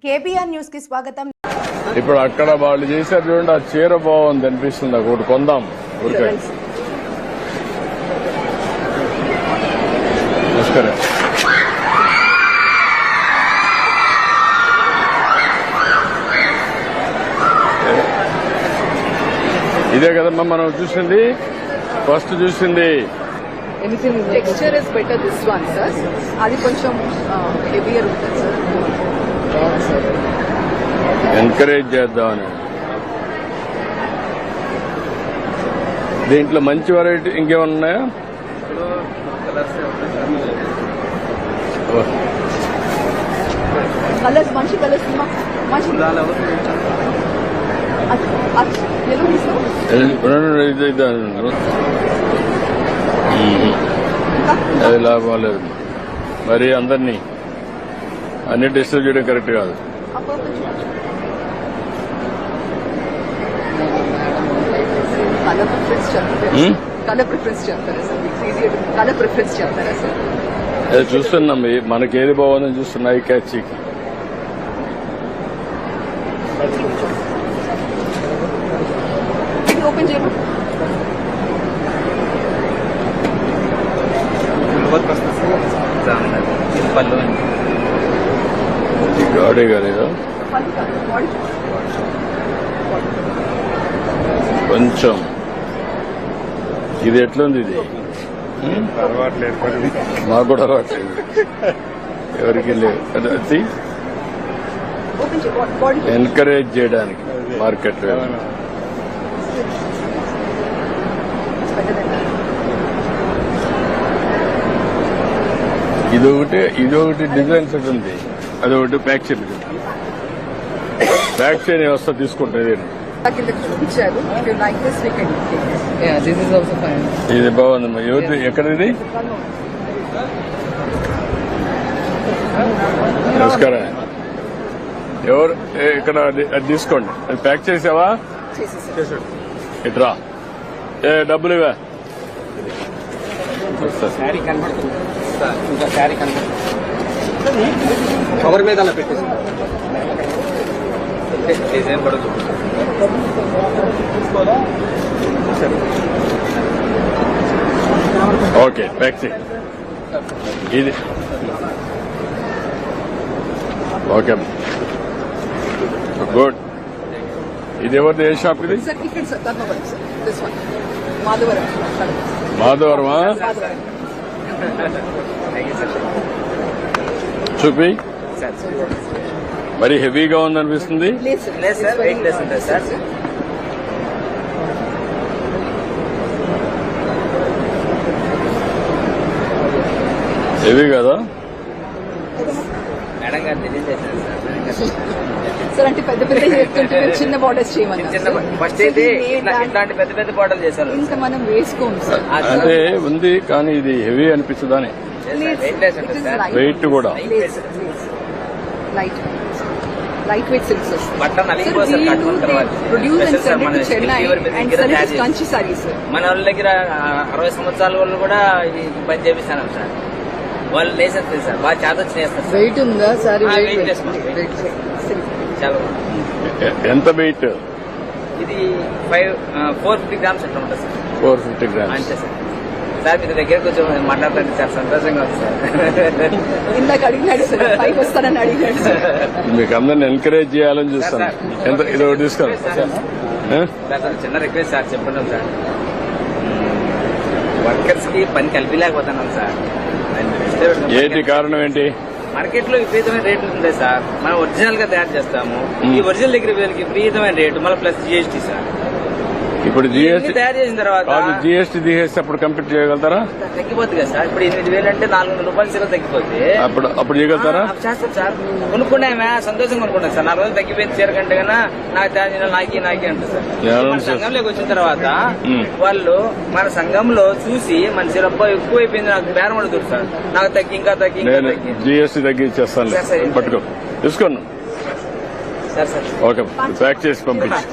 KBR news కి స్వాగతం. ఇప్పుడు అక్కడ వాళ్ళు చేశారు చూడండి, ఆ చీర బాగుంది అనిపిస్తుంది నాకు. ఒకటి కొందాం. నమస్కారం. ఇదే కదమ్మా మనం చూసింది, ఫస్ట్ చూసింది. Texture is better this one sir. అది కొంచెం హెవీయర్ ఉంటుంది సార్. ఎంకరేజ్ చేద్దామని. దీంట్లో మంచి వెరైటీ ఇంకేమన్నా ఉన్నాయా? కలర్స్ మంచి కలర్స్ మంచి అది లాభం లేదు. మరి అందరినీ అన్ని డిస్టర్బ్ చేయడం కరెక్ట్ కాదు. కలర్ ప్రిఫరెన్స్ చెప్తారా సార్? కలర్ ప్రిఫరెన్స్ చెప్తారా సార్? అది చూస్తున్నాం, మనకేది బాగుందని చూస్తున్నాయి. Catch open చేయమా. గాడే కాలేదా కొంచెం? ఇది ఎట్లుంది? ఇది మాకు కూడా అలవాట్లేదు, ఎవరికి లేదు. అది ఎంకరేజ్ చేయడానికి మార్కెట్ లో. ఇదొకటి డిజైన్ సెట్ ఉంది, అదొకటి ప్యాక్ చేయండి. ప్యాక్ చేయని వ్యవస్థ తీసుకుంటుంది. ఇది బాగుందమ్మా. ఎవరి ఎక్కడిది? నమస్కారం. ఎవరు ఇక్కడ? అది తీసుకోండి. అది ప్యాక్ చేసావా? ఇట్రా. డబ్బులు ఇవా? కవర్ మీద అలా పెట్టేసి డిజైన్ పడదు. ఓకే, ప్యాక్ చేయి. ఇది ఓకే, గుడ్. ఇది ఎవరిది? ఏ షాప్ ఇది? మాధవరమా? చూపి. మరి హెవీగా ఉందనిపిస్తుంది. హెవీ కదా? సార్ అంటే పెద్ద పెద్ద చేస్తుంటే చిన్న బార్డర్స్ చేయమని ఫస్ట్ అయితే ఇట్లాంటి పెద్ద పెద్ద బార్డర్లు చేశారు. ఇంకా మనం వేసుకోము సార్. అదే ఉంది, కానీ ఇది హెవీ అనిపిస్తుందని. వెయిట్ కూడా light weight silks Kanchi saris. మన వాళ్ళ దగ్గర 60 సంవత్సరాల వాళ్ళు కూడా ఇది పని చేపిస్తాను సార్. వాళ్ళు లేసేస్తారు సార్, బాగా చేత వచ్చి చేస్తారు. వెయిట్ ఉందా సారీ? చాలా ఎంత వెయిట్? ఇది 450 గ్రామ్స్ అట్లా ఉంటుంది సార్. 450 గ్రామ్స్ అంతే సార్. సార్ మీ దగ్గర కొంచెం మాట్లాడుతుంటే చాలా సంతోషంగా ఉంది సార్. ఇందాక అడిగినాడు సార్, పైకి వస్తానని అడిగినాడు సార్. మీకు అందరిని ఎంకరేజ్ చేయాలని చూస్తాను. ఎంత ఇది ఒకటి తీసుకోండి సార్. చిన్న రిక్వెస్ట్ సార్, చెప్పండి సార్. వర్కర్స్ కి పని కలిపిలేకపోతున్నాం సార్. ఏంటి కారణం? ఏంటి? మార్కెట్ లో విపరీతమైన రేట్లు ఉంటాయి సార్. మనం ఒరిజినల్ గా తయారు చేస్తాము. ఈ ఒరిజినల్ దగ్గర వీళ్ళకి విపరీతమైన రేటు, మళ్ళీ ప్లస్ జిఎస్టీ సార్. ఇప్పుడు జిఎస్టీ తయారు చేసిన తర్వాత జిఎస్టీ తీసేసి అప్పుడు కంప్లీట్ చేయగలుగుతారా? తగ్గిపోతుంది కదా సార్. ఇప్పుడు 8,000 అంటే 400 రూపాయలు సీర తగ్గిపోతే అప్పుడు చేయగలుగుతారా? చేస్తాం సార్. కొనుక్కున్నామే సంతోషంగా కొనుక్కున్నాం సార్. 4 రోజులు తగ్గిపోయింది చీర కంటే కన్నా నాకు తయారు నాకి అంటారు సార్. మన సంఘంలోకి వచ్చిన తర్వాత వాళ్ళు మన సంఘంలో చూసి మన చీర ఎక్కువ అయిపోయింది, నాకు బేరం అడుగుతారు సార్. నాకు తగ్గి ఇంకా తగ్గి జిఎస్టీ తగ్గించేస్తాను, పట్టుకో తీసుకోండి. సార్. ఓకే, ప్యాక్ చేసి పంపించి.